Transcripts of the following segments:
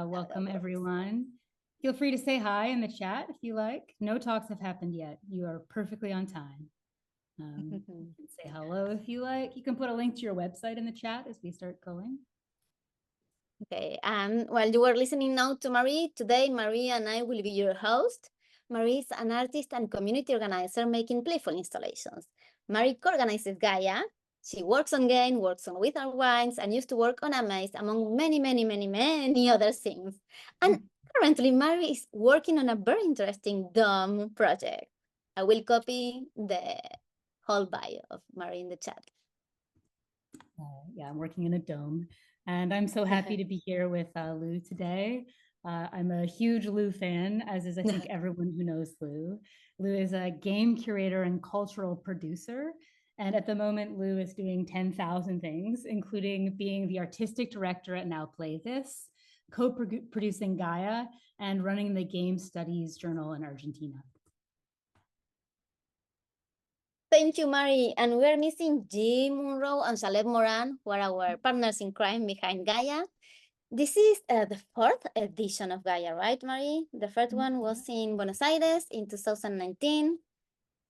Welcome, everyone. Feel free to say hi in the chat if you like. No talks have happened yet. You are perfectly on time. You can say hello if you like. You can put a link to your website in the chat as we start going. Okay, and while you were listening now to Marie, today Marie and I will be your host. Marie is an artist and community organizer making playful installations. Marie co-organizes Gaia. She works on game, works on with our wines, and used to work on a maze, among many other things. And currently, Marie is working on a very interesting dome project. I will copy the whole bio of Marie in the chat. Yeah, I'm working in a dome. And I'm so happy to be here with Lou today. I'm a huge Lou fan, as is I think everyone who knows Lou. Lou is a game curator and cultural producer. And at the moment, Lou is doing 10,000 things, including being the artistic director at Now Play This, co-producing Gaia, and running the Game Studies Journal in Argentina. Thank you, Mari. And we're missing Jim Munro and Shaleb Moran, who are our partners in crime behind Gaia. This is the fourth edition of Gaia, right, Mari? The first one was in Buenos Aires in 2019.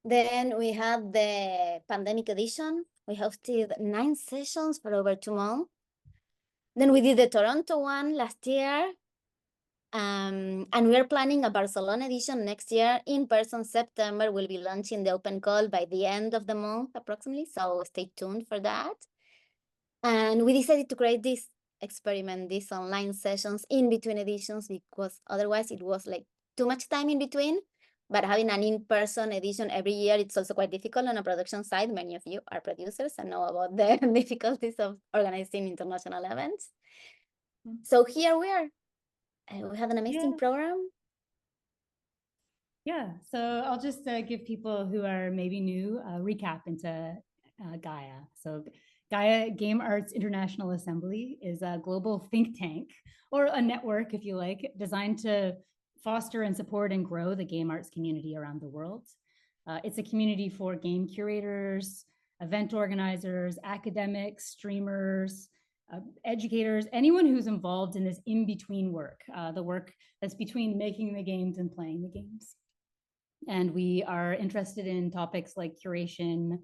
Then we had the pandemic edition. We hosted 9 sessions for over 2 months. Then we did the Toronto one last year. And we're planning a Barcelona edition next year. In person, September, we'll be launching the open call by the end of the month, approximately. So stay tuned for that. And we decided to create this experiment, these online sessions in between editions, because otherwise it was like too much time in between. But having an in-person edition every year, it's also quite difficult on a production side. Many of you are producers and know about the difficulties of organizing international events. So here we are. We have an amazing program. Yeah, so I'll just give people who are maybe new a recap into Gaia. So Gaia Game Arts International Assembly is a global think tank, or a network, if you like, designed to foster and support and grow the game arts community around the world. It's a community for game curators, event organizers, academics, streamers, educators, anyone who's involved in this in-between work, the work that's between making the games and playing the games. And we are interested in topics like curation,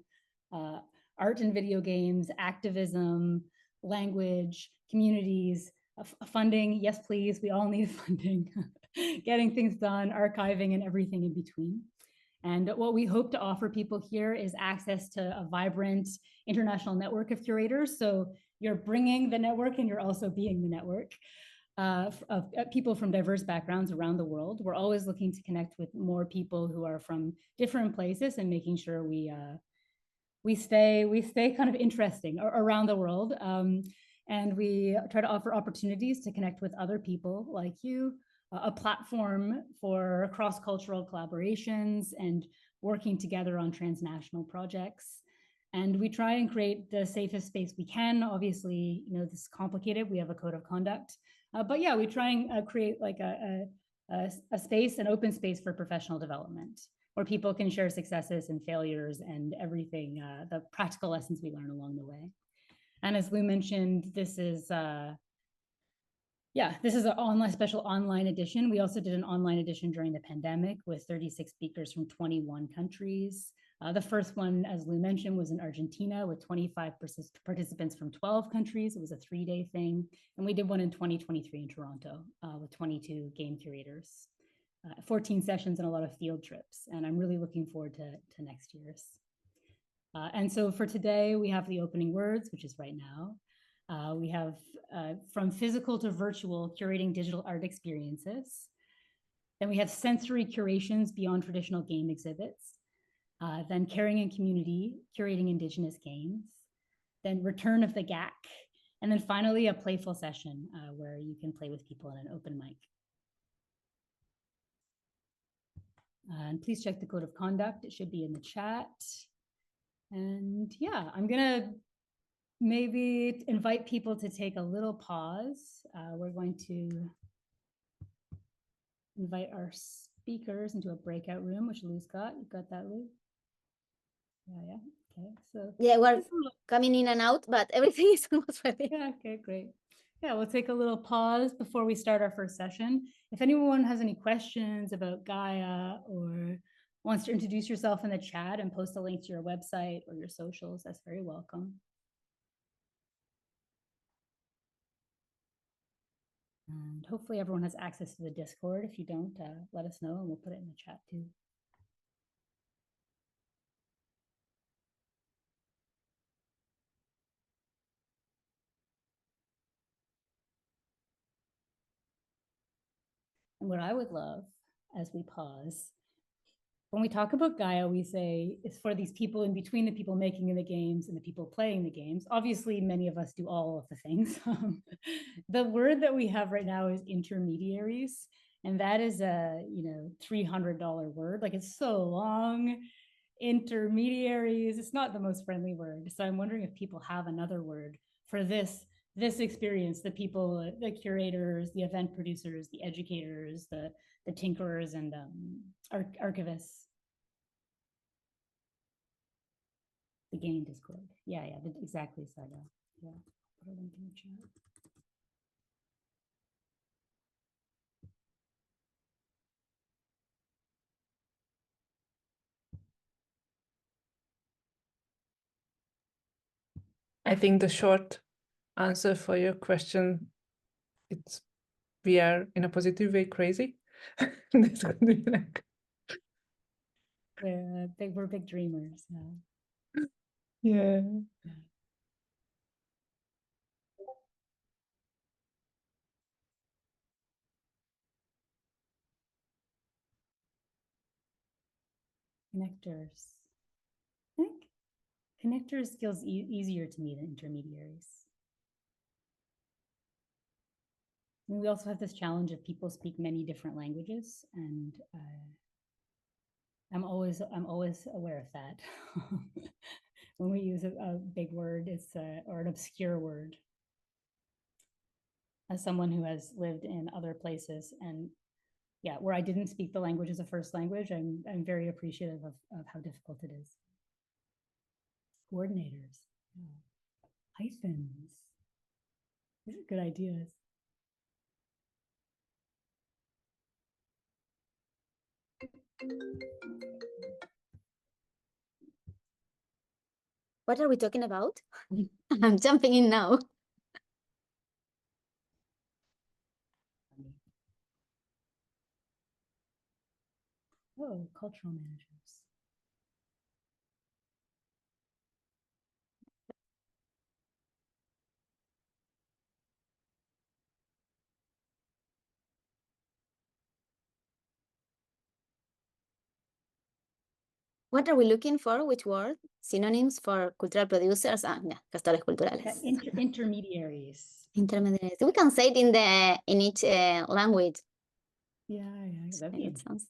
art and video games, activism, language, communities, funding. Yes, please, we all need funding, getting things done, archiving, and everything in between. And what we hope to offer people here is access to a vibrant international network of curators. So you're bringing the network and you're also being the network. Of people from diverse backgrounds around the world. We're always looking to connect with more people who are from different places and making sure we stay kind of interesting around the world. And we try to offer opportunities to connect with other people like you, a platform for cross-cultural collaborations and working together on transnational projects. And we try and create the safest space we can. Obviously, you know, this is complicated. We have a code of conduct. But yeah, we try and create like a space, an open space for professional development, where people can share successes and failures and everything, the practical lessons we learn along the way. And as Lou mentioned, this is an special online edition. We also did an online edition during the pandemic with 36 speakers from 21 countries. The first one, as Lou mentioned, was in Argentina with 25 participants from 12 countries. It was a 3-day thing. And we did one in 2023 in Toronto with 22 game curators, 14 sessions and a lot of field trips. And I'm really looking forward to next year's. And so for today, we have the opening words, which is right now. We have from physical to virtual, curating digital art experiences. Then we have sensory curations beyond traditional game exhibits. Then caring in community, curating Indigenous games. Then return of the GAC. And then finally, a playful session where you can play with people in an open mic. And please check the code of conduct. It should be in the chat. And yeah, I'm gonna maybe invite people to take a little pause. We're going to invite our speakers into a breakout room, which Lou's got. You got that, Lou? Yeah. Okay. So yeah, we're coming in and out, but everything is almost ready. Yeah. Okay. Great. Yeah, we'll take a little pause before we start our first session. If anyone has any questions about Gaia or wants to introduce yourself in the chat and post a link to your website or your socials, that's very welcome. And hopefully everyone has access to the Discord. If you don't, let us know and we'll put it in the chat too. And what I would love as we pause, when we talk about Gaia, we say it's for these people in between the people making the games and the people playing the games. Obviously, many of us do all of the things. The word that we have right now is intermediaries. And that is a, $300 word. Like, it's so long. Intermediaries, it's not the most friendly word. So I'm wondering if people have another word for this experience, the people, the curators, the event producers, the educators, the tinkerers, and archivists. The game Discord. Yeah, exactly, Saga. Yeah, put a link in the chat. I think the short answer for your question, it's we are in a positive way crazy. This could be like, We're big dreamers. yeah. Connectors. I think connectors feels easier to me than intermediaries. And we also have this challenge of people speak many different languages, and I'm always aware of that. When we use a big word, or an obscure word. As someone who has lived in other places and where I didn't speak the language as a first language, I'm very appreciative of how difficult it is. Coordinators, hyphens. These are good ideas. What are we talking about? I'm jumping in now. Oh, cultural managers. What are we looking for? Which word? Synonyms for cultural producers? Yeah, gestores culturales. Intermediaries. Intermediaries. We can say it in each language. Yeah, that'd be sounds.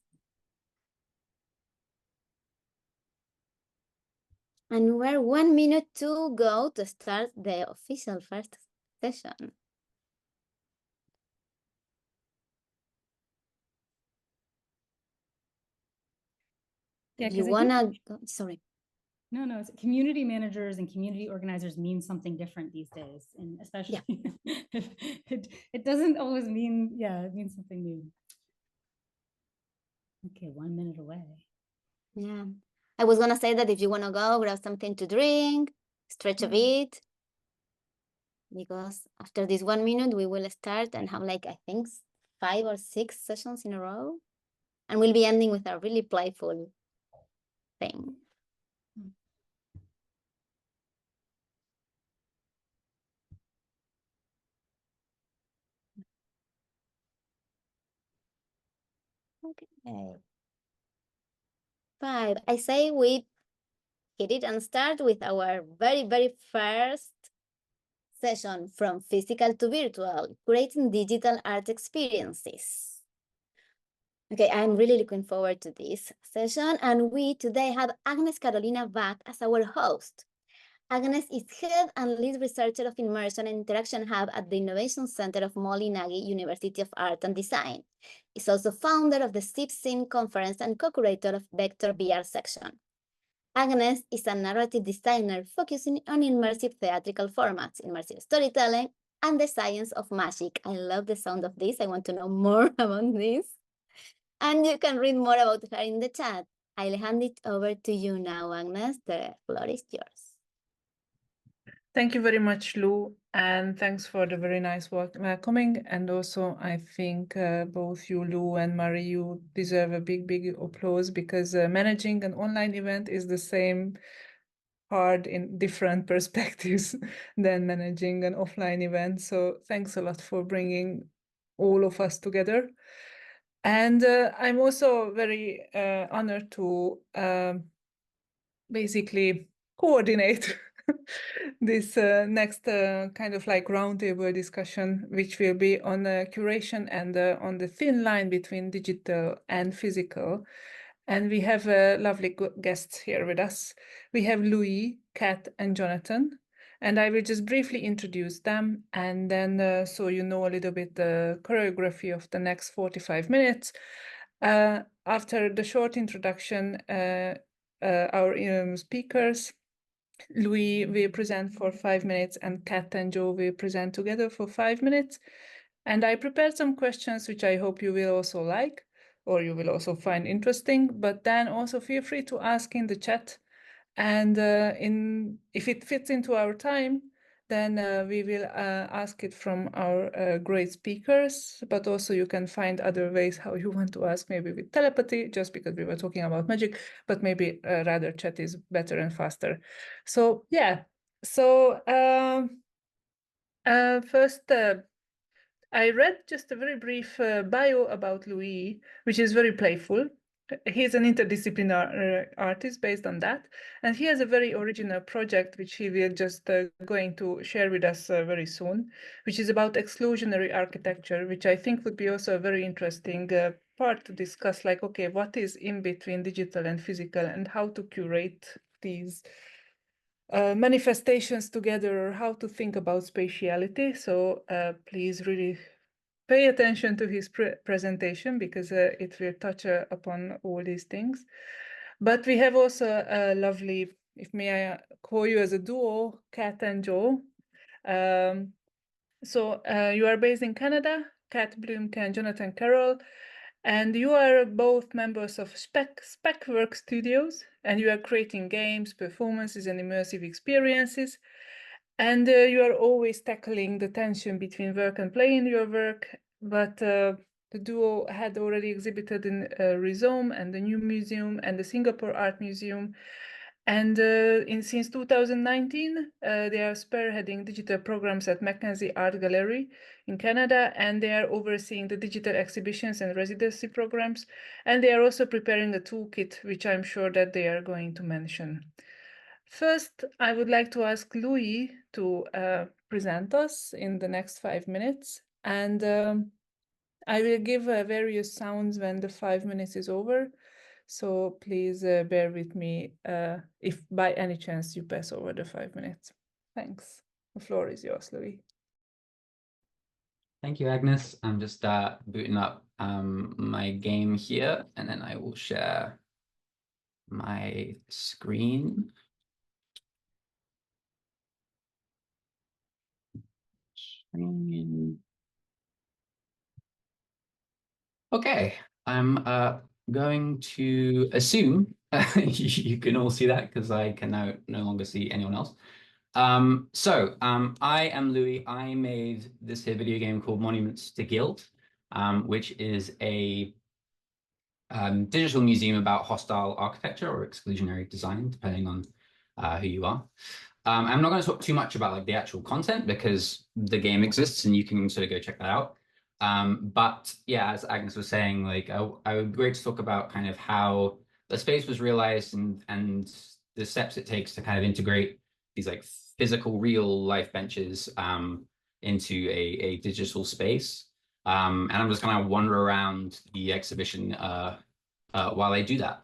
And we're 1 minute to go to start the official first session. Yeah, you wanna go, sorry. No, it's community managers and community organizers mean something different these days. And especially it doesn't always mean, it means something new. Okay, 1 minute away. Yeah. I was gonna say that if you wanna go, grab something to drink, stretch a bit. Because after this 1 minute, we will start and have like, I think, 5 or 6 sessions in a row. And we'll be ending with a really playful thing. Okay. 5. I say we hit it and start with our very, very first session, from physical to virtual, creating digital art experiences. Okay, I'm really looking forward to this session, and we today have Ágnes Karolina Bakk as our host. Ágnes is head and lead researcher of Immersion and Interaction Hub at the Innovation Center of Molly Nagy University of Art and Design. Is also founder of the SIPSIN conference and co-curator of Vector VR section. Ágnes is a narrative designer focusing on immersive theatrical formats, immersive storytelling, and the science of magic. I love the sound of this. I want to know more about this. And you can read more about her in the chat. I'll hand it over to you now, Ágnes. The floor is yours. Thank you very much, Lou, and thanks for the very nice welcoming. And also, I think both you, Lou, and Marie, you deserve a big, big applause, because managing an online event is the same hard in different perspectives than managing an offline event. So thanks a lot for bringing all of us together. And I'm also very honored to basically coordinate this next kind of like roundtable discussion, which will be on curation and on the thin line between digital and physical. And we have lovely guests here with us. We have Louis, Kat, and Jonathan. And I will just briefly introduce them, and then so you know a little bit the choreography of the next 45 minutes. After the short introduction, our speakers, Louis will present for 5 minutes, and Kat and Joe will present together for 5 minutes. And I prepared some questions which I hope you will also like, or you will also find interesting, but then also feel free to ask in the chat. And if it fits into our time, then we will ask it from our great speakers, but also you can find other ways how you want to ask, maybe with telepathy, just because we were talking about magic, but maybe rather chat is better and faster. So yeah, so first, I read just a very brief bio about Louis, which is very playful. He's an interdisciplinary artist based on that, and he has a very original project which he will just going to share with us very soon, which is about exclusionary architecture, which I think would be also a very interesting part to discuss, like, okay, what is in between digital and physical, and how to curate these manifestations together, or how to think about spatiality. So please really pay attention to his presentation, because it will touch upon all these things. But we have also a lovely, if may I call you as a duo, Kat and Joe. So you are based in Canada, Kat Bluemke and Jonathan Carroll, and you are both members of Spec Studios, and you are creating games, performances, and immersive experiences. And you are always tackling the tension between work and play in your work. But the duo had already exhibited in Rhizome and the New Museum and the Singapore Art Museum. And since 2019, they are spearheading digital programs at Mackenzie Gallery in Canada, and they are overseeing the digital exhibitions and residency programs. And they are also preparing a toolkit, which I'm sure that they are going to mention. First, I would like to ask Louis to present us in the next 5 minutes, and I will give various sounds when the 5 minutes is over. So please bear with me if by any chance you pass over the 5 minutes. Thanks. The floor is yours, Louis. Thank you, Ágnes. I'm just booting up my game here, and then I will share my screen. Okay, I'm going to assume you can all see that, because I can now no longer see anyone else. I am Louis. I made this here video game called Monuments to Guild, which is a digital museum about hostile architecture or exclusionary design, depending on who you are. I'm not going to talk too much about like the actual content, because the game exists and you can sort of go check that out. But yeah, as Ágnes was saying, like I would be great to talk about kind of how the space was realized and the steps it takes to kind of integrate these like physical real life benches into a digital space. And I'm just going to wander around the exhibition while I do that.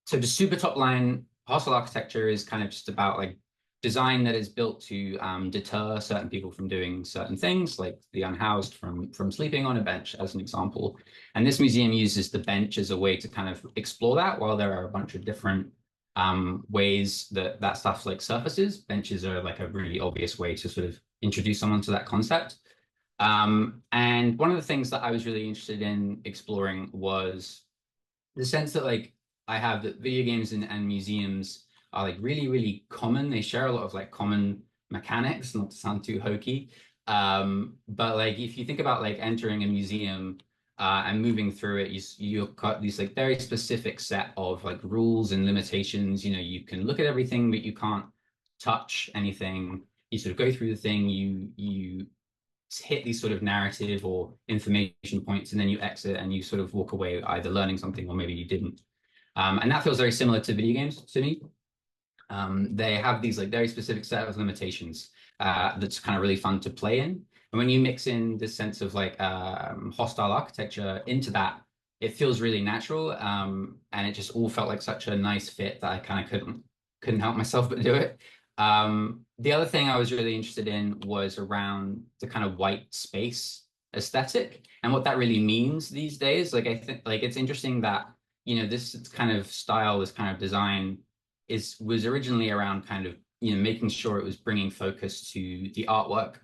So the super top line, hostile architecture is kind of just about like design that is built to deter certain people from doing certain things, like the unhoused from sleeping on a bench, as an example. And this museum uses the bench as a way to kind of explore that, while there are a bunch of different ways that stuff like surfaces. Benches are like a really obvious way to sort of introduce someone to that concept. And one of the things that I was really interested in exploring was the sense that like I have that video games and museums are like really, really common. They share a lot of like common mechanics, not to sound too hokey. But like if you think about like entering a museum and moving through it, you've got these like very specific set of like rules and limitations. You know, you can look at everything, but you can't touch anything. You sort of go through the thing, you hit these sort of narrative or information points, and then you exit and you sort of walk away either learning something or maybe you didn't. And that feels very similar to video games to me. They have these like very specific set of limitations that's kind of really fun to play in. And when you mix in this sense of like hostile architecture into that, it feels really natural. And it just all felt like such a nice fit that I kind of couldn't help myself but do it. The other thing I was really interested in was around the kind of white space aesthetic and what that really means these days. Like I think like it's interesting that, you know, this kind of style, this kind of design was originally around kind of, you know, making sure it was bringing focus to the artwork.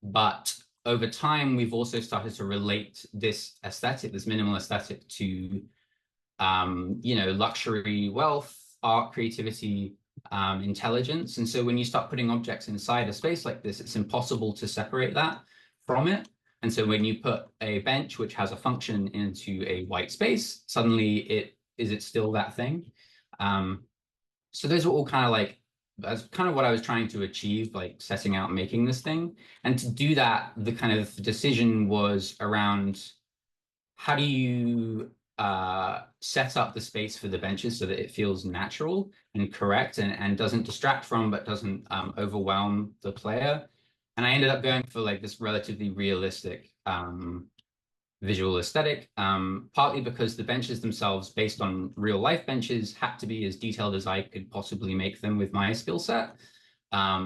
But over time, we've also started to relate this aesthetic, this minimal aesthetic to, you know, luxury, wealth, art, creativity, intelligence. And so when you start putting objects inside a space like this, it's impossible to separate that from it. And so when you put a bench, which has a function, into a white space, suddenly it's still that thing. So those were all kind of like, that's kind of what I was trying to achieve, like setting out making this thing. And to do that, the kind of decision was around how do you set up the space for the benches so that it feels natural and correct and doesn't distract from, but doesn't overwhelm the player. And I ended up going for like this relatively realistic visual aesthetic, partly because the benches themselves, based on real life benches, had to be as detailed as I could possibly make them with my skill set.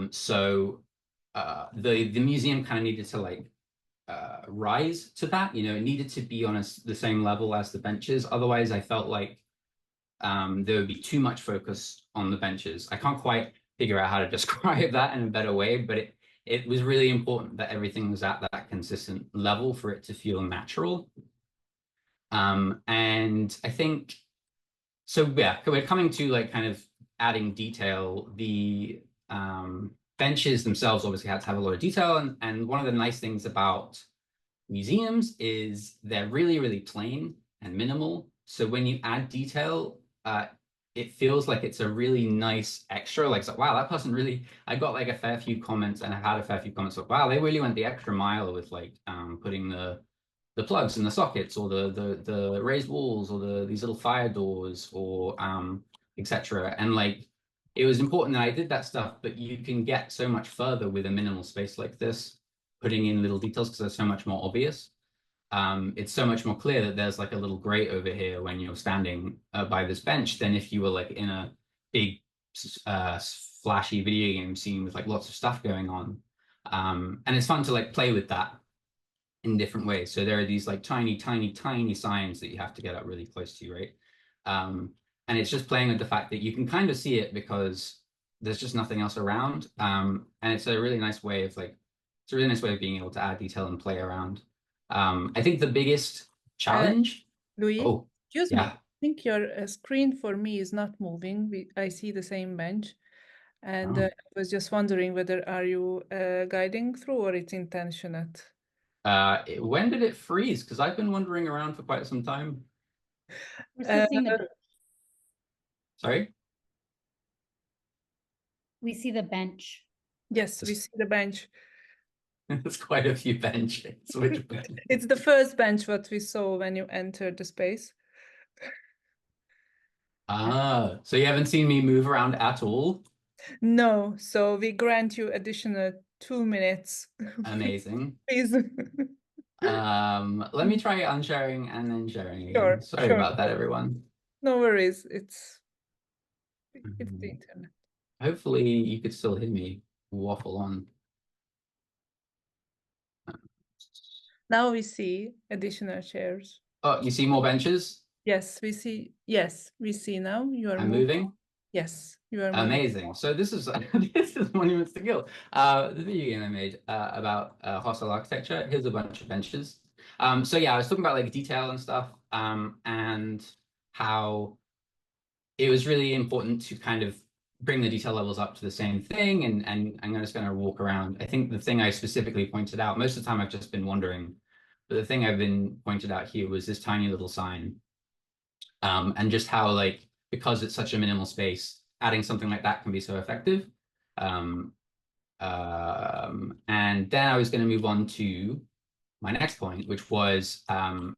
So the museum kind of needed to like rise to that. You know, it needed to be on the same level as the benches. Otherwise, I felt like there would be too much focus on the benches. I can't quite figure out how to describe that in a better way, but it was really important that everything was at that consistent level for it to feel natural. And I think, so yeah, we're coming to like kind of adding detail. The benches themselves obviously had to have a lot of detail. And one of the nice things about museums is they're really, really plain and minimal. So when you add detail, it feels like it's a really nice extra. Like, so, wow, that person really, I got like a fair few comments, and I had a fair few comments like, wow, they really went the extra mile with like putting the plugs in the sockets, or the raised walls, or these little fire doors, or etc. And like, it was important that I did that stuff, but you can get so much further with a minimal space like this, putting in little details, because they're so much more obvious. It's so much more clear that there's like a little grate over here when you're standing by this bench than if you were like in a big flashy video game scene with like lots of stuff going on. And it's fun to like play with that in different ways. So there are these like tiny, tiny, tiny signs that you have to get up really close to, right? And it's just playing with the fact that you can kind of see it because there's just nothing else around. And it's a really nice way of like, it's a really nice way of being able to add detail and play around. I think the biggest challenge. Louis, Oh, excuse me. yeah. I think your screen for me is not moving. I see the same bench. And Oh. I was just wondering whether are you guiding through or it's intentional? When did it freeze? Because I've been wandering around for quite some time. We're still seeing the, Sorry? we see the bench. Yes, we see the bench. There's quite a few benches. Which bench? It's the first bench what we saw when you entered the space. Ah, so you haven't seen me move around at all? No, so we grant you additional 2 minutes. Amazing. Please. Let me try unsharing and then sharing again. Sure, Sorry sure. about that, everyone. No worries. It's the internet. Hopefully you could still hear me waffle on. Now we see additional chairs. Oh, you see more benches? Yes, we see. Yes, we see now. You are I'm moving. Yes, you are Amazing. So this is this is Monuments to Guilt, the video game I made about hostile architecture. Here's a bunch of benches. So yeah, I was talking about like detail and stuff, and how it was really important to kind of bring the detail levels up to the same thing. And I'm just going to walk around. I think the thing I specifically pointed out, most of the time I've just been wondering, but the thing I've been pointed out here was this tiny little sign, and just how like, because it's such a minimal space, adding something like that can be so effective. And then I was going to move on to my next point, which was I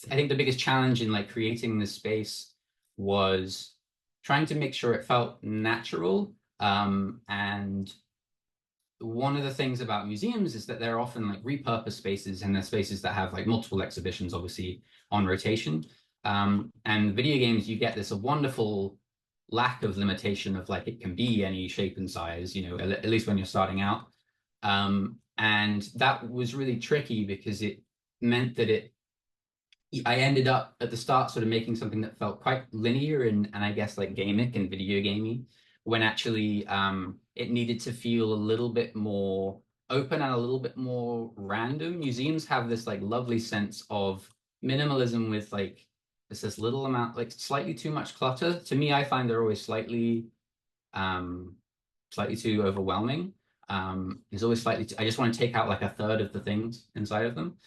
think the biggest challenge in like creating this space was trying to make sure it felt natural. And one of the things about museums is that they're often like repurposed spaces, and they're spaces that have like multiple exhibitions, obviously on rotation. And video games, you get this a wonderful lack of limitation of like, it can be any shape and size, you know, at least when you're starting out. And that was really tricky because it meant that I ended up at the start sort of making something that felt quite linear and I guess like gamic and video gamey, when actually it needed to feel a little bit more open and a little bit more random. Museums have this like lovely sense of minimalism with like this little amount, like slightly too much clutter. To me, I find they're always slightly too overwhelming. There's always slightly I just want to take out like a third of the things inside of them.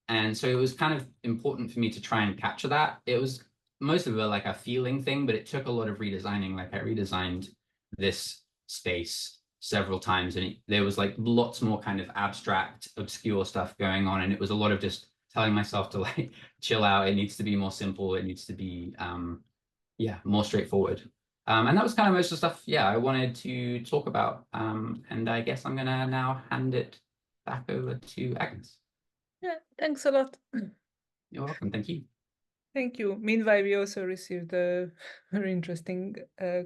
And so it was kind of important for me to try and capture that. It was most of it like a feeling thing, but it took a lot of redesigning. Like I redesigned this space several times, and there was like lots more kind of abstract, obscure stuff going on. And it was a lot of just telling myself to like chill out. It needs to be more simple. It needs to be, more straightforward. And that was kind of most of the stuff, I wanted to talk about. And I guess I'm gonna now hand it back over to Ágnes. Yeah, thanks a lot. You're welcome. Thank you. Thank you. Meanwhile, we also received a very interesting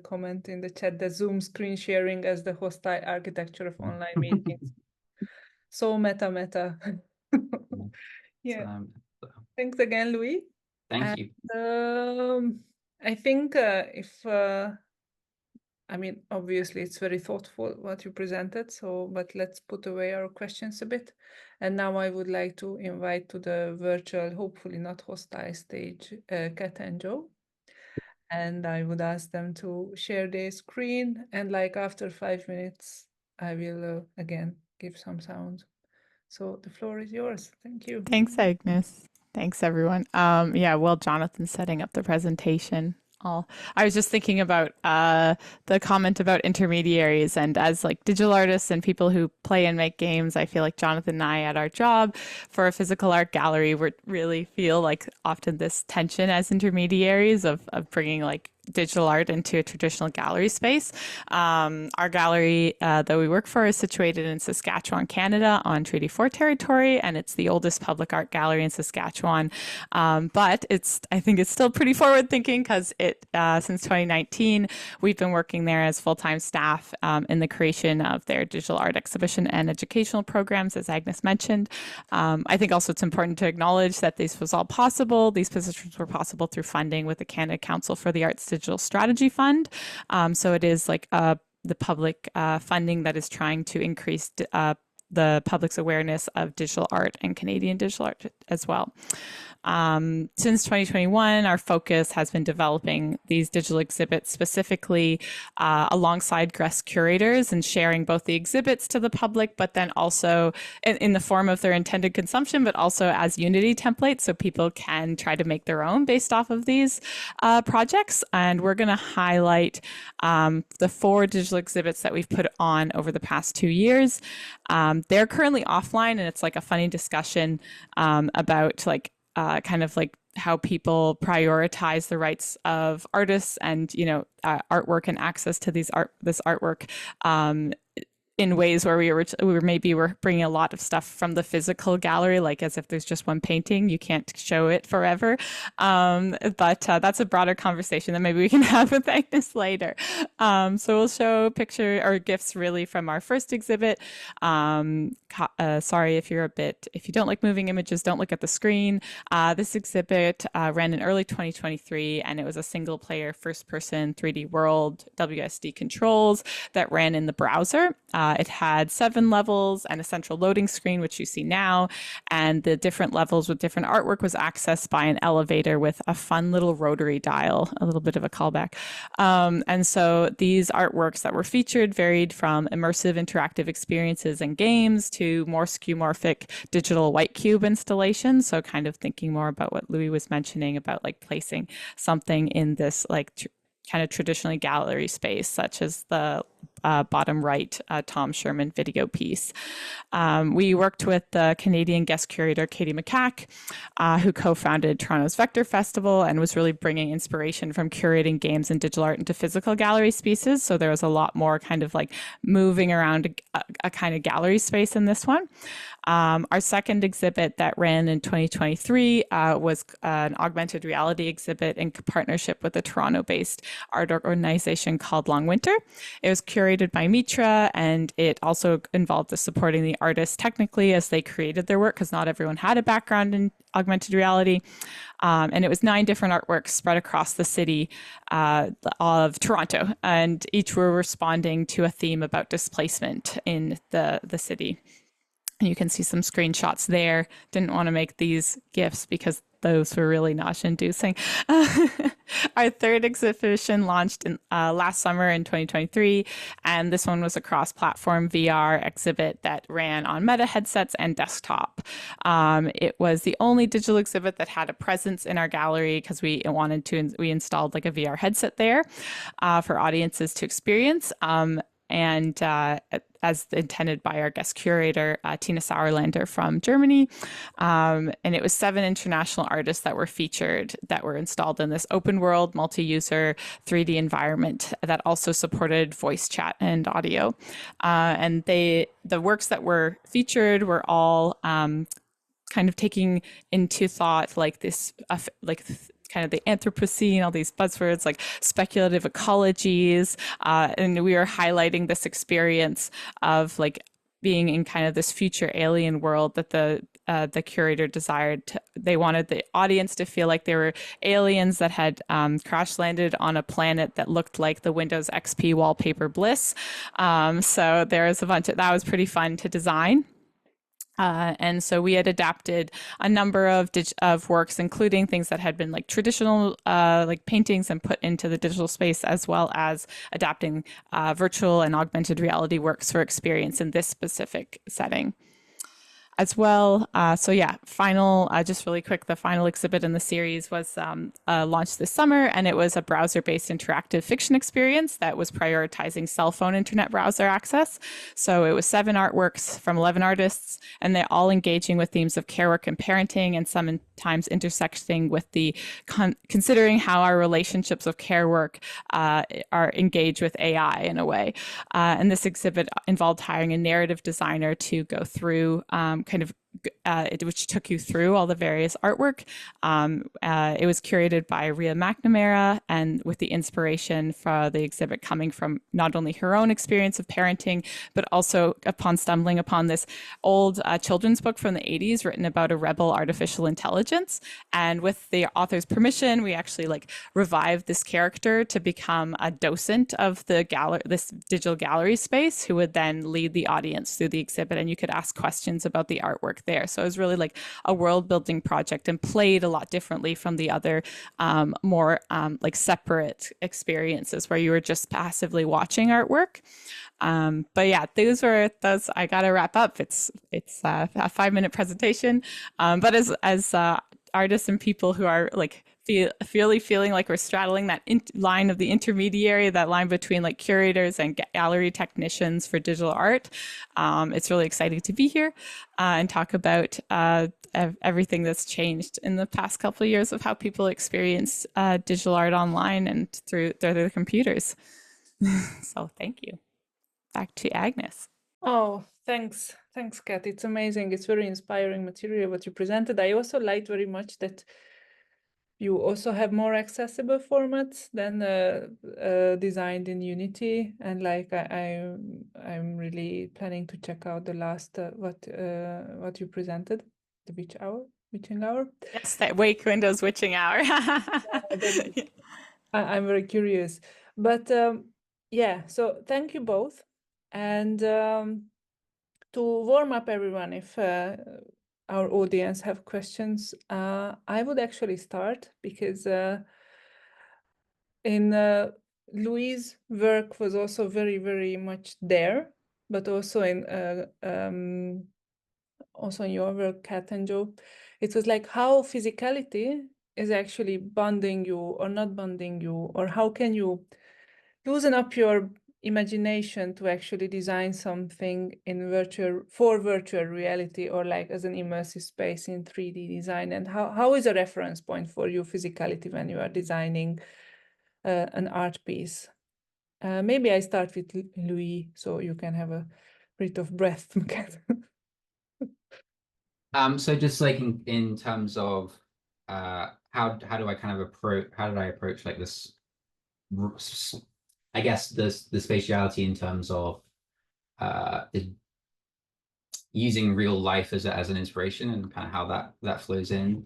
comment in the chat that Zoom screen sharing as the hostile architecture of online meetings. So meta. Yeah. Thanks again, Louis. Thank you. I think I mean, obviously it's very thoughtful what you presented, but let's put away our questions a bit. And now I would like to invite to the virtual, hopefully not hostile stage, Kat and Joe. And I would ask them to share their screen. And like after 5 minutes, I will again give some sound. So the floor is yours. Thank you. Thanks, Ágnes. Thanks, everyone. While Jonathan's setting up the presentation, I was just thinking about the comment about intermediaries, and as like digital artists and people who play and make games, I feel like Jonathan and I at our job for a physical art gallery would really feel like often this tension as intermediaries of bringing like digital art into a traditional gallery space. Our gallery that we work for is situated in Saskatchewan, Canada, on Treaty 4 territory, and it's the oldest public art gallery in Saskatchewan. But I think it's still pretty forward thinking because since 2019, we've been working there as full-time staff in the creation of their digital art exhibition and educational programs, as Ágnes mentioned. I think also it's important to acknowledge that this was all possible. These positions were possible through funding with the Canada Council for the Arts Digital Strategy Fund. So it is like the public funding that is trying to increase the public's awareness of digital art and Canadian digital art as well. Since 2021, our focus has been developing these digital exhibits specifically alongside guest curators and sharing both the exhibits to the public, but then also in the form of their intended consumption, but also as Unity templates so people can try to make their own based off of these projects. And we're going to highlight the 4 digital exhibits that we've put on over the past 2 years. They're currently offline, and it's like a funny discussion about like kind of like how people prioritize the rights of artists and artwork and access to this artwork in ways where we were bringing a lot of stuff from the physical gallery, like as if there's just one painting, you can't show it forever. But that's a broader conversation that maybe we can have with Ágnes later. So we'll show picture or GIFs really from our first exhibit. Sorry if you don't like moving images, don't look at the screen. This exhibit ran in early 2023, and it was a single player first person 3D world WSD controls that ran in the browser. It had 7 levels and a central loading screen, which you see now, and the different levels with different artwork was accessed by an elevator with a fun little rotary dial, a little bit of a callback. And so these artworks that were featured varied from immersive interactive experiences and games to more skeuomorphic digital white cube installations. So kind of thinking more about what Louis was mentioning about like placing something in this like kind of traditionally gallery space, such as the bottom right Tom Sherman video piece. We worked with the Canadian guest curator Katie McCack, who co-founded Toronto's Vector Festival and was really bringing inspiration from curating games and digital art into physical gallery spaces. So there was a lot more kind of like moving around a kind of gallery space in this one. Our second exhibit that ran in 2023 was an augmented reality exhibit in partnership with a Toronto-based art organization called Long Winter. It was curated by Mitra, and it also involved supporting the artists technically as they created their work, because not everyone had a background in augmented reality. And it was 9 different artworks spread across the city of Toronto, and each were responding to a theme about displacement in the city. And you can see some screenshots there. Didn't want to make these GIFs because those were really nausea-inducing. Our third exhibition launched in, last summer in 2023, and this one was a cross-platform VR exhibit that ran on Meta headsets and desktop. It was the only digital exhibit that had a presence in our gallery because we installed like a VR headset there for audiences to experience. And as intended by our guest curator, Tina Sauerlander from Germany. And it was 7 international artists that were featured that were installed in this open world, multi-user 3D environment that also supported voice chat and audio. And the works that were featured were all kind of taking into thought like this, kind of the Anthropocene, all these buzzwords like speculative ecologies. And we are highlighting this experience of like being in kind of this future alien world that the curator desired. They wanted the audience to feel like they were aliens that had crash landed on a planet that looked like the Windows XP wallpaper bliss. So there was a bunch of, that was pretty fun to design. And so we had adapted a number of works, including things that had been like traditional like paintings and put into the digital space, as well as adapting virtual and augmented reality works for experience in this specific setting as well. So yeah, just really quick, the final exhibit in the series was launched this summer, and it was a browser-based interactive fiction experience that was prioritizing cell phone internet browser access. So it was 7 artworks from 11 artists, and they're all engaging with themes of care work and parenting, and sometimes intersecting with the considering how our relationships of care work are engaged with AI in a way. And this exhibit involved hiring a narrative designer to go through which took you through all the various artwork. It was curated by Rhea McNamara, and with the inspiration for the exhibit coming from not only her own experience of parenting, but also upon stumbling upon this old children's book from the 80s written about a rebel artificial intelligence. And with the author's permission, we actually like revived this character to become a docent of the gallery, this digital gallery space, who would then lead the audience through the exhibit, and you could ask questions about the artwork there. So it was really like a world building project and played a lot differently from the other more like separate experiences where you were just passively watching artwork. But yeah, those I gotta wrap up. It's a 5-minute presentation. But as artists and people who are like feeling like we're straddling that line of the intermediary, that line between like curators and gallery technicians for digital art. It's really exciting to be here and talk about everything that's changed in the past couple of years of how people experience digital art online and through their computers. So thank you. Back to Ágnes. Oh, thanks. Thanks, Kat. It's amazing. It's very inspiring material what you presented. I also liked very much that you also have more accessible formats than designed in Unity. And like I'm really planning to check out the last what you presented, the witching hour. Yes, that wake window's witching hour. I'm very curious. But yeah, so thank you both. And to warm up everyone, if our audience have questions, I would actually start because in Louis' work was also very, very much there, but also in your work, Kat and Joe, it was like how physicality is actually bonding you or not bonding you, or how can you loosen up your imagination to actually design something in virtual reality, or like as an immersive space in 3D design, and how is a reference point for you physicality when you are designing an art piece? Maybe I start with Louis so you can have a bit of breath. So just like in terms of how do I kind of approach like this, I guess the spatiality in terms of using real life as an inspiration, and kind of how that flows in.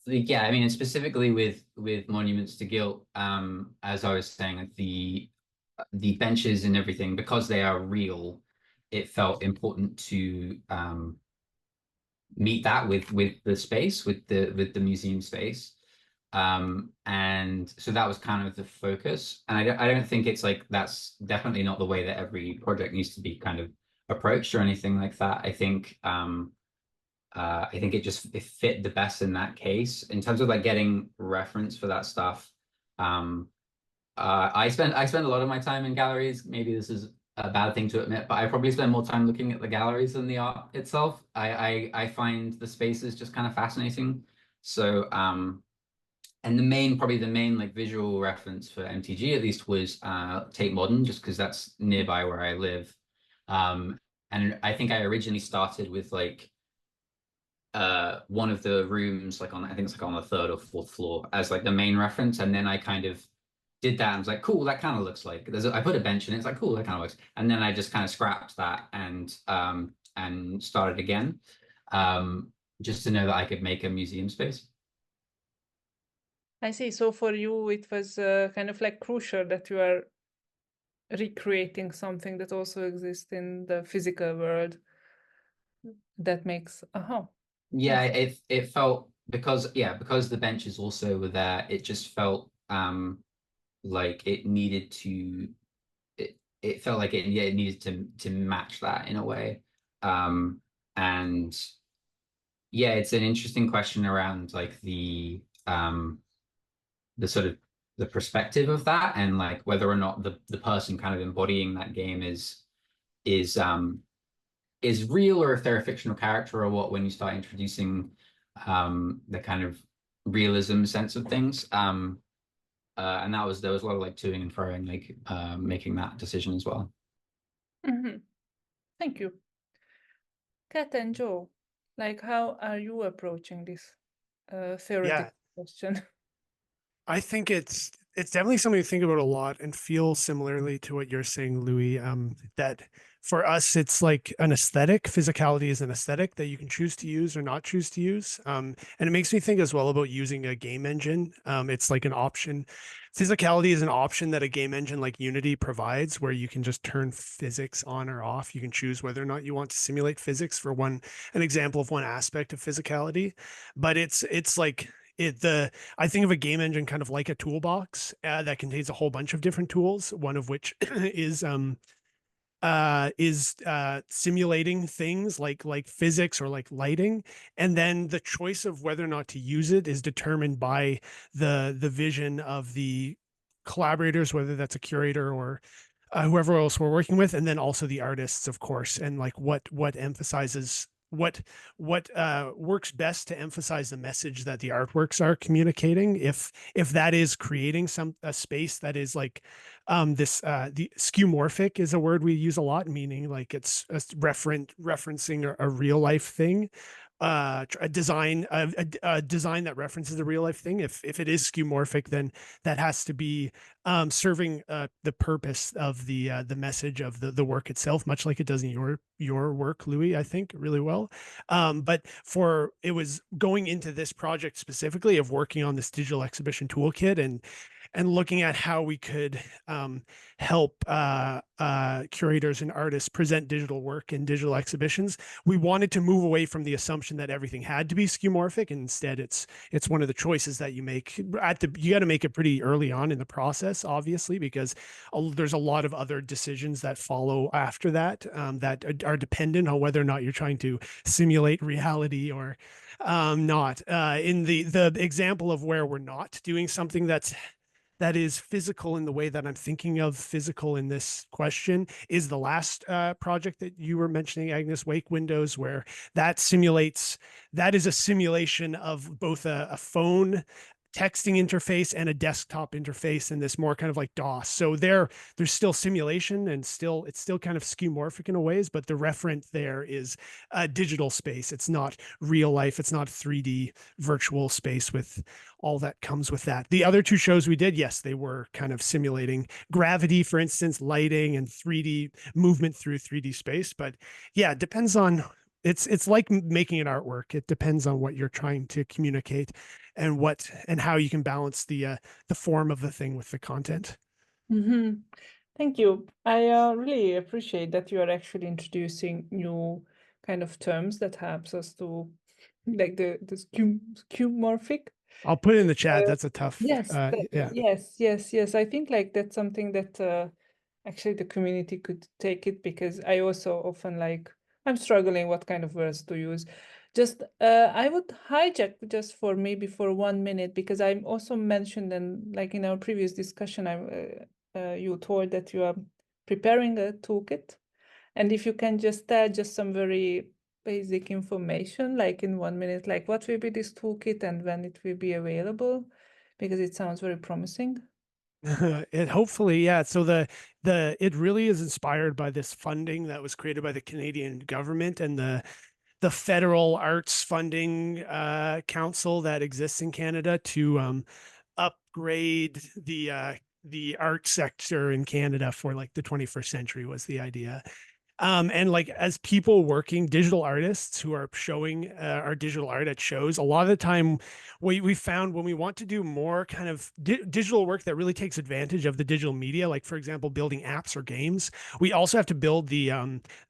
Yeah, I mean, and specifically with Monuments to Guilt, as I was saying, like the benches and everything, because they are real, it felt important to meet that with the space, with the museum space. And so that was kind of the focus. And I don't think it's like, that's definitely not the way that every project needs to be kind of approached or anything like that. I think it fit the best in that case. In terms of like getting reference for that stuff, I spend a lot of my time in galleries. Maybe this is a bad thing to admit, but I probably spend more time looking at the galleries than the art itself. I find the spaces just kind of fascinating. So and probably the main like visual reference for MTG at least was Tate Modern, just because that's nearby where I live. And I think I originally started with like one of the rooms, like I think it's like on the 3rd or 4th floor, as like the main reference, and then I kind of did that and was like, cool, that kind of looks like I put a bench in it, it's like, cool, that kind of works. And then I just kind of scrapped that and started again, just to know that I could make a museum space. I see. So for you, it was kind of like crucial that you are recreating something that also exists in the physical world. That makes Yeah, it felt, because the benches also were there, it just felt like it needed to, it felt like it needed to match that in a way. And yeah, it's an interesting question around like the sort of the perspective of that, and like whether or not the person kind of embodying that game is real, or if they're a fictional character, or what, when you start introducing the kind of realism sense of things. And there was a lot of like toing and froing, like making that decision as well. Mm-hmm. Thank you. Kat and Joe, like how are you approaching this theoretical question? I think it's definitely something to think about a lot, and feel similarly to what you're saying, Louis, that for us, it's like an aesthetic. Physicality is an aesthetic that you can choose to use or not choose to use. And it makes me think as well about using a game engine. It's like an option. Physicality is an option that a game engine like Unity provides, where you can just turn physics on or off. You can choose whether or not you want to simulate physics for an example of one aspect of physicality. But it's like, I think of a game engine kind of like a toolbox that contains a whole bunch of different tools, one of which is simulating things like physics or like lighting, and then the choice of whether or not to use it is determined by the vision of the collaborators, whether that's a curator or whoever else we're working with, and then also the artists, of course, and like what emphasizes what works best to emphasize the message that the artworks are communicating. If that is creating a space that is like the skeuomorphic is a word we use a lot, meaning like it's referencing a real life thing. A design that references a real life thing. If it is skeuomorphic, then that has to be serving the purpose of the message of the work itself, much like it does in your work, Louis, I think really well. But it was going into this project specifically of working on this digital exhibition toolkit and looking at how we could help curators and artists present digital work in digital exhibitions. We wanted to move away from the assumption that everything had to be skeuomorphic, and instead it's one of the choices that you make you got to make it pretty early on in the process, obviously, because there's a lot of other decisions that follow after that that are dependent on whether or not you're trying to simulate reality or not. In the example of where we're not doing something that is physical in the way that I'm thinking of physical in this question is the last project that you were mentioning, Ágnes, Wake Windows, where that is a simulation of both a phone texting interface and a desktop interface in this more kind of like DOS. So there's still simulation and it's still kind of skeuomorphic in a ways, but the referent there is a digital space. It's not real life. It's not 3D virtual space with all that comes with that. The other two shows we did, yes, they were kind of simulating gravity, for instance, lighting and 3D movement through 3D space. But yeah, it depends on it's like making an artwork. It depends on what you're trying to communicate and how you can balance the form of the thing with the content. Mm-hmm. Thank you. I really appreciate that you are actually introducing new kind of terms that helps us to like the skeuomorphic. I'll put it in the chat. That's a tough. Yes, yeah. yes. I think like that's something that actually the community could take it, because I also often I'm struggling what kind of words to use. Just I would hijack just for maybe for 1 minute, because I'm also mentioned, and like in our previous discussion, you told that you are preparing a toolkit, and if you can just tell just some very basic information, like in 1 minute, like what will be this toolkit and when it will be available, because it sounds very promising. It hopefully, yeah. So it really is inspired by this funding that was created by the Canadian government and the federal arts funding council that exists in Canada to upgrade the art sector in Canada for like the 21st century was the idea. And like as people working, digital artists who are showing our digital art at shows, a lot of the time we found when we want to do more kind of digital work that really takes advantage of the digital media, like for example, building apps or games, we also have to build the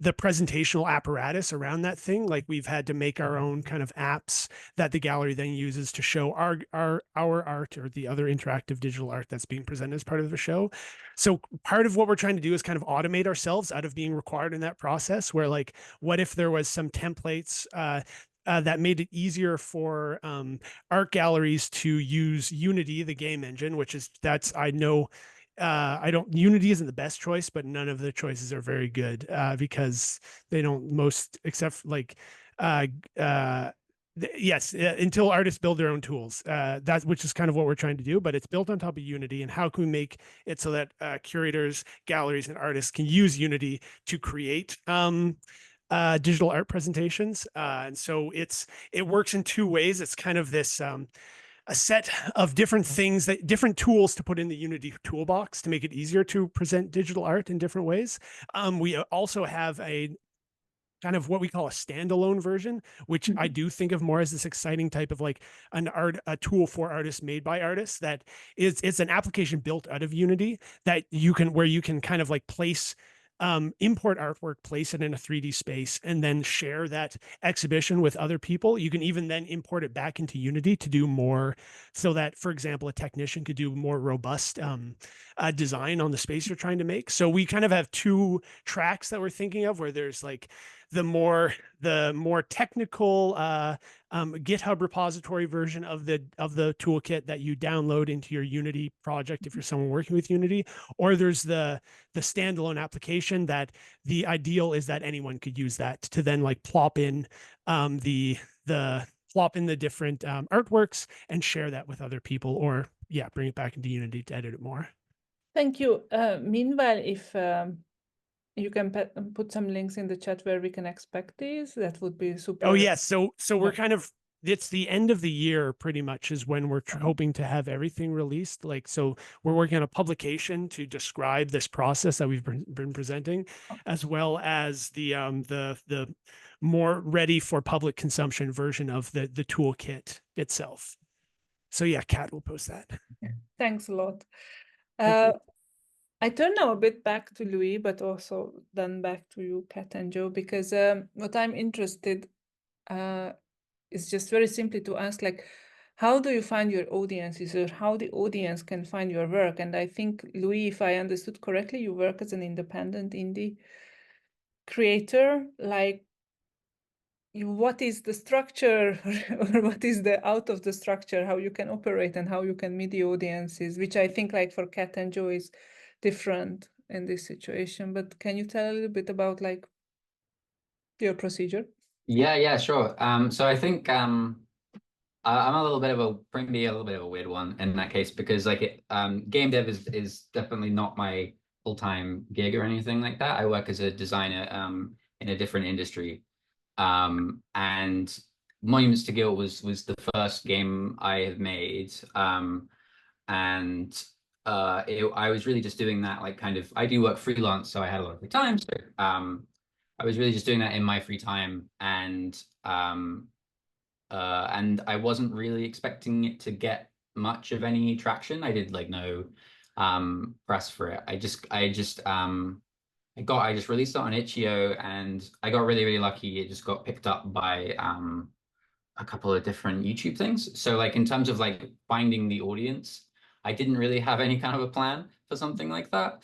presentational apparatus around that thing. Like we've had to make our own kind of apps that the gallery then uses to show our art or the other interactive digital art that's being presented as part of the show. So part of what we're trying to do is kind of automate ourselves out of being required in that process, where like, what if there was some templates that made it easier for art galleries to use Unity, the game engine, I know Unity isn't the best choice, but none of the choices are very good because they don't except like yes, until artists build their own tools, which is kind of what we're trying to do, but it's built on top of Unity. And how can we make it so that curators, galleries, and artists can use Unity to create digital art presentations? And so it works in two ways. It's kind of this a set of different things, different tools to put in the Unity toolbox to make it easier to present digital art in different ways. We also have a kind of what we call a standalone version, which I do think of more as this exciting type of like a tool for artists made by artists that it's an application built out of Unity that where you can kind of like import artwork, place it in a 3D space, and then share that exhibition with other people. You can even then import it back into Unity to do more, so that, for example, a technician could do more robust design on the space you're trying to make. So we kind of have two tracks that we're thinking of, where there's like the more technical GitHub repository version of the toolkit that you download into your Unity project if you're someone working with Unity, or there's the standalone application that the ideal is that anyone could use that to then like plop in the different artworks and share that with other people, or yeah, bring it back into Unity to edit it more. Thank you. Meanwhile, if you can put some links in the chat where we can expect these, that would be super. Oh yes, so we're Yeah. kind of, it's the end of the year pretty much is when we're hoping to have everything released. Like, so we're working on a publication to describe this process that we've been presenting, as well as the more ready for public consumption version of the toolkit itself. So yeah, Kat will post that. Thanks a lot. Thank you. I turn now a bit back to Louis, but also then back to you, Kat and Joe, because what I'm interested is just very simply to ask, like, how do you find your audiences, or how the audience can find your work? And I think, Louis, if I understood correctly, you work as an independent indie creator. Like, what is the structure or what is the out of the structure, how you can operate and how you can meet the audiences, which I think like for Kat and Joe is different in this situation. But can you tell a little bit about like your procedure? Yeah, sure. So I think I'm a little bit of a weird one in that case, because like game dev is definitely not my full-time gig or anything like that. I work as a designer in a different industry. And Monuments to Guilt was the first game I have made. And I was really just doing that, like kind of, I do work freelance, so I had a lot of free time. So I was really just doing that in my free time, and I wasn't really expecting it to get much of any traction. I did like no press for it. I just released it on itch.io, and I got really lucky. It just got picked up by a couple of different YouTube things. So like in terms of like finding the audience, I didn't really have any kind of a plan for something like that.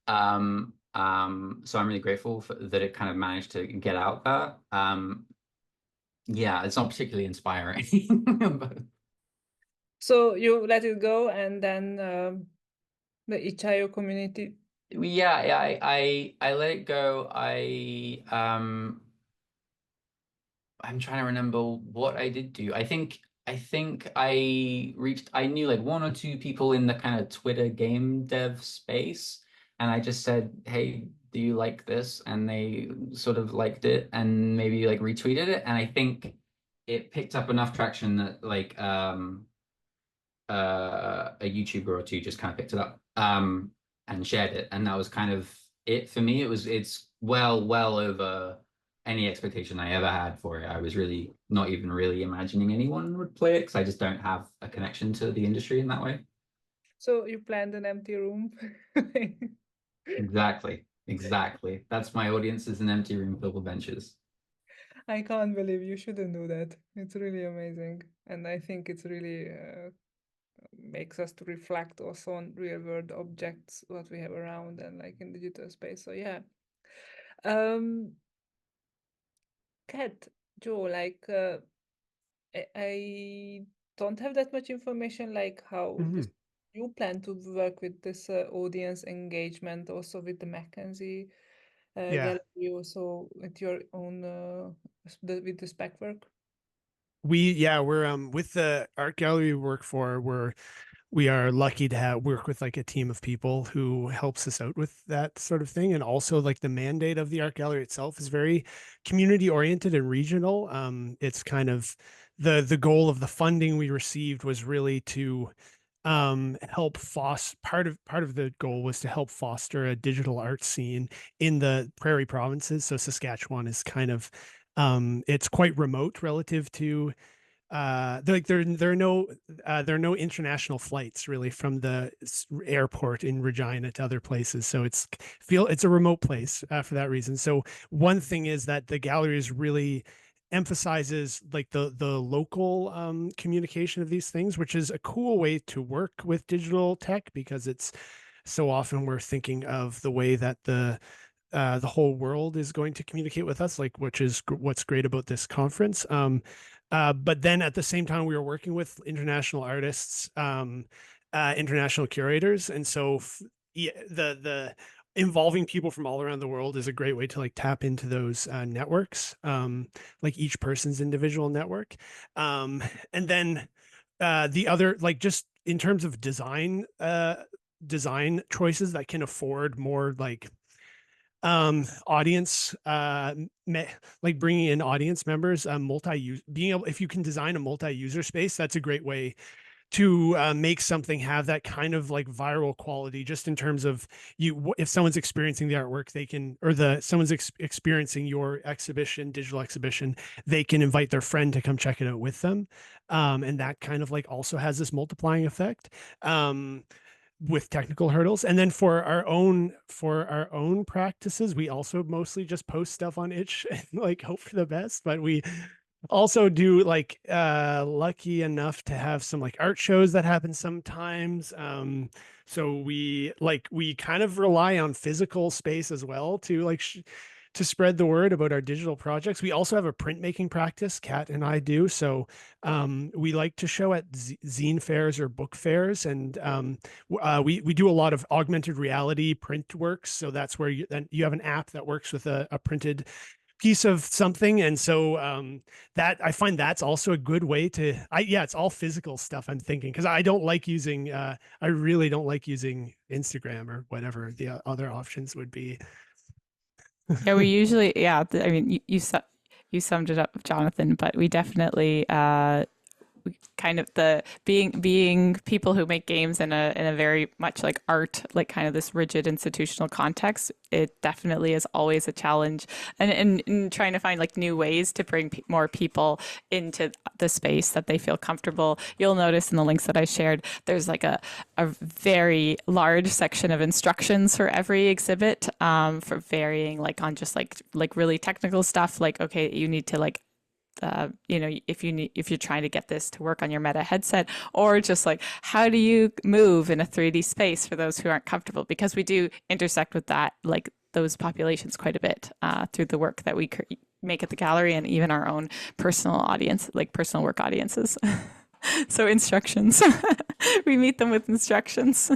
So I'm really grateful that it kind of managed to get out there. Yeah, it's not particularly inspiring. But... So you let it go, and then the itch.io community. Yeah, I let it go. I'm trying to remember what I did do. I think I knew like one or two people in the kind of Twitter game dev space, and I just said, hey, do you like this? And they sort of liked it and maybe like retweeted it. And I think it picked up enough traction that like a YouTuber or two just kind of picked it up and shared it. And that was kind of it for me. It's well over any expectation I ever had for it. I was really not even really imagining anyone would play it, because I just don't have a connection to the industry in that way. So you planned an empty room. Exactly. That's my audience, is an empty room filled with benches. I can't believe you shouldn't do that. It's really amazing. And I think it's really makes us to reflect also on real world objects, what we have around and like in digital space. So yeah. Kat, Joe, like I don't have that much information, like how you plan to work with this audience engagement, also with the Mackenzie Gallery, also with your own with the spec work. We're with the art gallery we work for, we are lucky to work with like a team of people who helps us out with that sort of thing. And also like the mandate of the art gallery itself is very community oriented and regional. It's kind of the goal of the funding we received was really to help foster, part of the goal was to help foster a digital art scene in the prairie provinces. So Saskatchewan is kind of it's quite remote relative to there are no international flights really from the airport in Regina to other places, so it's a remote place for that reason. So one thing is that the galleries really emphasizes like the local communication of these things, which is a cool way to work with digital tech, because it's so often we're thinking of the way that the the whole world is going to communicate with us, like, which is what's great about this conference. But then at the same time, we were working with international artists, international curators, and so the involving people from all around the world is a great way to like tap into those networks, like each person's individual network. And then the other, like, just in terms of design choices that can afford more like audience like bringing in audience members, multi-use, being able, if you can design a multi-user space, that's a great way to make something have that kind of like viral quality, just in terms of if someone's experiencing the artwork, they can, or someone's experiencing your exhibition, digital exhibition, they can invite their friend to come check it out with them. And that kind of like also has this multiplying effect. With technical hurdles. And then for our own practices, we also mostly just post stuff on itch and like hope for the best, but we also do like lucky enough to have some like art shows that happen sometimes. So we kind of rely on physical space as well to like to spread the word about our digital projects. We also have a printmaking practice, Kat and I do. So we like to show at zine fairs or book fairs, and we do a lot of augmented reality print works. So that's where you have an app that works with a printed piece of something. And so that I find that's also a good way to, it's all physical stuff I'm thinking, because I don't like using, I really don't like using Instagram or whatever the other options would be. Yeah, we usually, I mean, you summed it up, Jonathan, but we definitely kind of the being people who make games in a very much like art, like kind of this rigid institutional context, it definitely is always a challenge, and in trying to find like new ways to bring more people into the space that they feel comfortable. You'll notice in the links that I shared, there's like a very large section of instructions for every exhibit, for varying like on just like really technical stuff, like, okay, you need to like if you're trying to get this to work on your Meta headset, or just like how do you move in a 3D space for those who aren't comfortable, because we do intersect with that, like those populations quite a bit through the work that we make at the gallery, and even our own personal audience, like personal work audiences. So instructions, we meet them with instructions.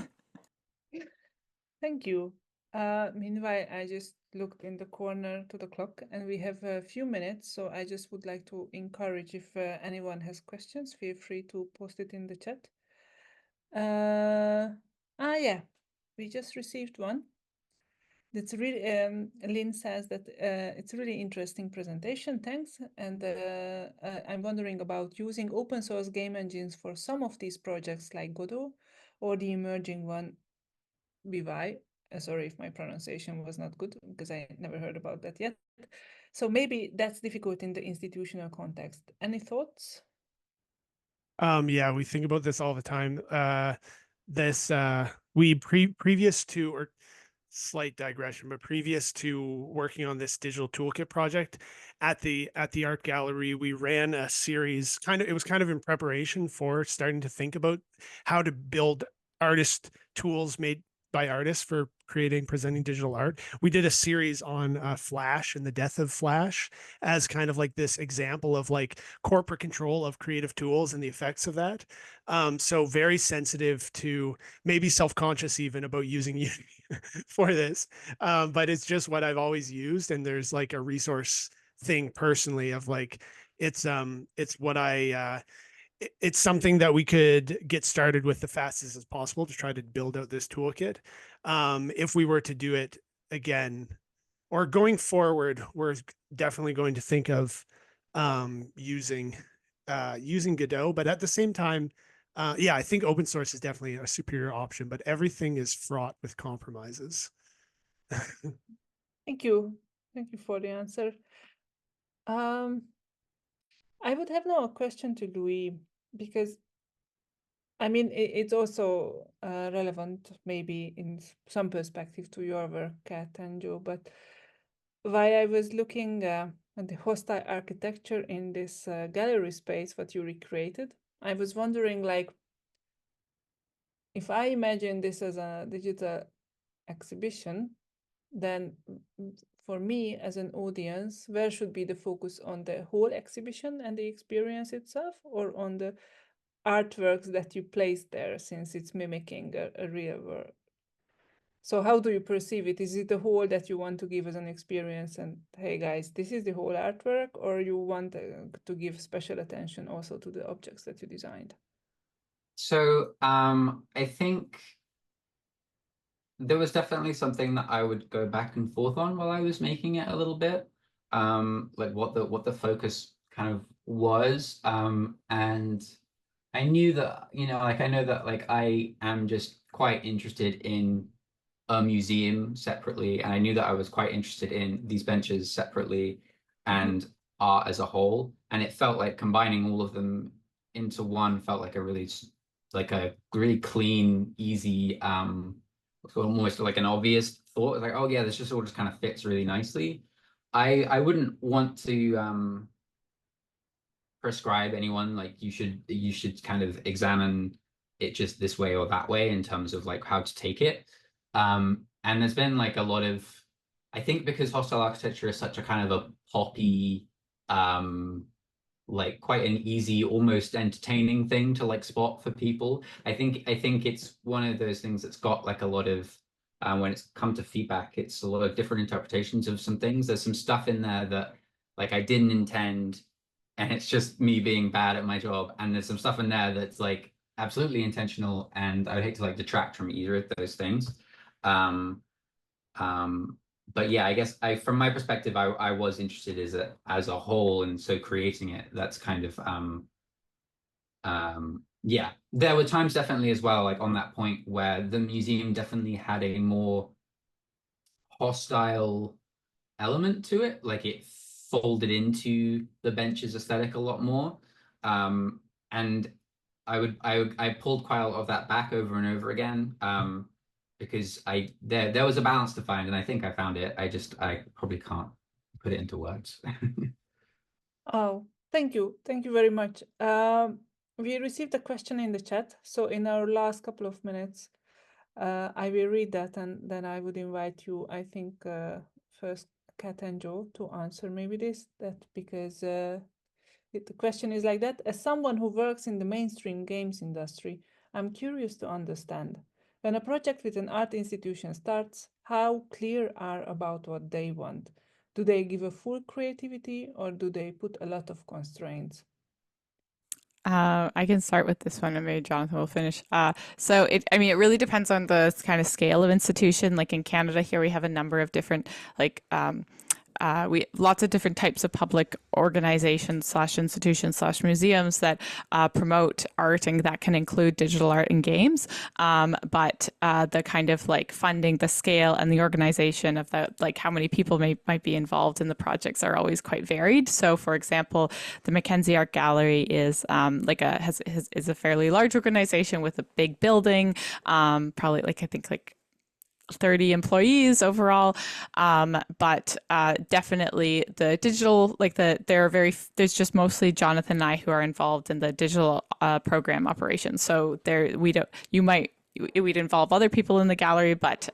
Thank you. Meanwhile, I just looked in the corner to the clock, and we have a few minutes, so I just would like to encourage, if anyone has questions, feel free to post it in the chat. Yeah, we just received one. That's really, Lynn says that it's a really interesting presentation, thanks. And I'm wondering about using open source game engines for some of these projects like Godot, or the emerging one, Vivai. Sorry if my pronunciation was not good, because I never heard about that yet. So maybe that's difficult in the institutional context. Any thoughts? Yeah, we think about this all the time. Previous to, or slight digression, but previous to working on this digital toolkit project at the art gallery, we ran a series, it was kind of in preparation for starting to think about how to build artist tools made by artists for presenting digital art. We did a series on Flash and the death of Flash as kind of like this example of like corporate control of creative tools and the effects of that. So very sensitive to, maybe self-conscious even about using Unity for this. But it's just what I've always used. And there's like a resource thing personally of like, it's what it's something that we could get started with the fastest as possible to try to build out this toolkit. If we were to do it again, or going forward, we're definitely going to think of using Godot, but at the same time, I think open source is definitely a superior option, but everything is fraught with compromises. Thank you. Thank you for the answer. I would have now a question to Louis, because I mean, it's also relevant maybe in some perspective to your work, Kat and Joe, but while I was looking at the hostile architecture in this gallery space that you recreated, I was wondering, like, if I imagine this as a digital exhibition, then for me as an audience, where should be the focus, on the whole exhibition and the experience itself, or on the artworks that you place there, since it's mimicking a real world? So how do you perceive it? Is it the whole that you want to give as an experience and, hey guys, this is the whole artwork, or you want to give special attention also to the objects that you designed? So I think there was definitely something that I would go back and forth on while I was making it a little bit, like what the focus kind of was, and I knew that, you know, like I know that like I am just quite interested in a museum separately, and I knew that I was quite interested in these benches separately and art as a whole, and it felt like combining all of them into one felt like a really clean, easy, almost like an obvious thought. Like, oh yeah, this just all just kind of fits really nicely. I wouldn't want to prescribe anyone like you should kind of examine it just this way or that way in terms of like how to take it. And there's been like a lot of, I think because hostile architecture is such a kind of a poppy, like quite an easy, almost entertaining thing to like spot for people. I think it's one of those things that's got like a lot of, when it's come to feedback, it's a lot of different interpretations of some things. There's some stuff in there that like I didn't intend, and it's just me being bad at my job. And there's some stuff in there that's like absolutely intentional, and I would hate to like detract from either of those things. But yeah, I guess from my perspective, I was interested as a whole, and so creating it, that's kind of yeah. There were times definitely as well, like on that point where the museum definitely had a more hostile element to it, like it folded into the benches aesthetic a lot more, and I pulled quite a lot of that back over and over again, because there was a balance to find, and I think I found it. I probably can't put it into words. Oh, thank you very much. We received a question in the chat, so in our last couple of minutes, I will read that, and then I would invite you, I think, first Kat and Joe, to answer maybe because the question is like that. As someone who works in the mainstream games industry, I'm curious to understand, when a project with an art institution starts, how clear are about what they want? Do they give a full creativity, or do they put a lot of constraints? I can start with this one, and maybe Jonathan will finish. So it really depends on the kind of scale of institution. Like in Canada here, we have a number of different lots of different types of public organizations / institutions / museums that promote art, and that can include digital art and games. But the kind of like funding, the scale, and the organization of that, like how many people might be involved in the projects, are always quite varied. So, for example, the Mackenzie Art Gallery is is a fairly large organization with a big building, probably I think 30 employees overall, but definitely the digital, there's just mostly Jonathan and I who are involved in the digital program operations. So we'd involve other people in the gallery, but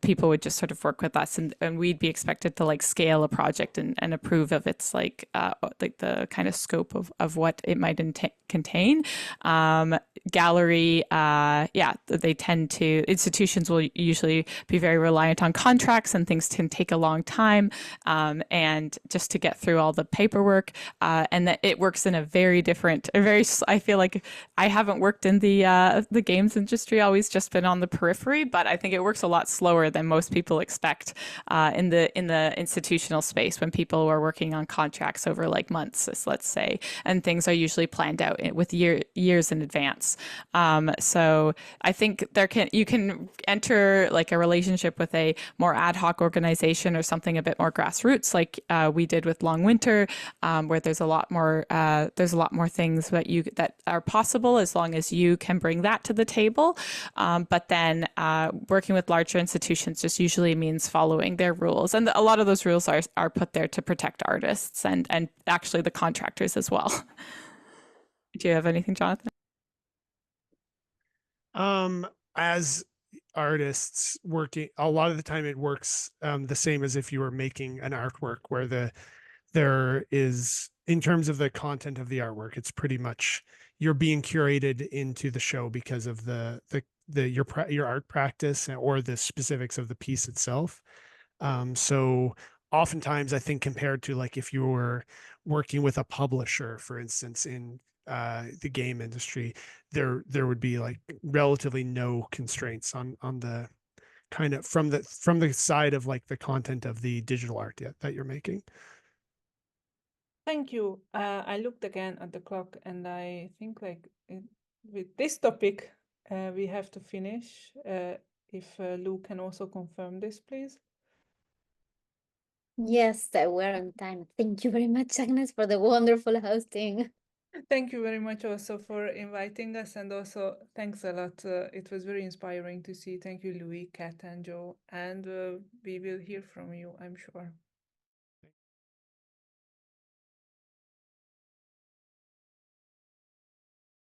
people would just sort of work with us, and we'd be expected to like scale a project and approve of its like the kind of scope of what it might contain. Gallery, institutions will usually be very reliant on contracts, and things can take a long time, and just to get through all the paperwork, and that it works in a very different, I feel like I haven't worked in the games industry, always just been on the periphery, but I think it works a lot slower than most people expect in the institutional space, when people are working on contracts over like months, let's say, and things are usually planned out with years in advance. So I think you can enter like a relationship with a more ad hoc organization or something a bit more grassroots, like we did with Long Winter, where there's a lot more things that are possible as long as you can bring that to the table. But then working with larger institutions just usually means following their rules, and a lot of those rules are put there to protect artists and actually the contractors as well. Do you have anything, Jonathan? As artists working, a lot of the time it works the same as if you were making an artwork, where there is, in terms of the content of the artwork, it's pretty much you're being curated into the show because of your art practice or the specifics of the piece itself. So oftentimes I think, compared to like if you were working with a publisher, for instance, in the game industry, there would be like relatively no constraints on the kind of from the side of like the content of the digital art that you're making. Thank you. I looked again at the clock, and I think with this topic, we have to finish. If Lou can also confirm this, please. Yes, we're on time. Thank you very much, Agnes, for the wonderful hosting. Thank you very much also for inviting us, and also thanks a lot. It was very inspiring to see. Thank you, Louis, Kat, and Joe, and we will hear from you, I'm sure.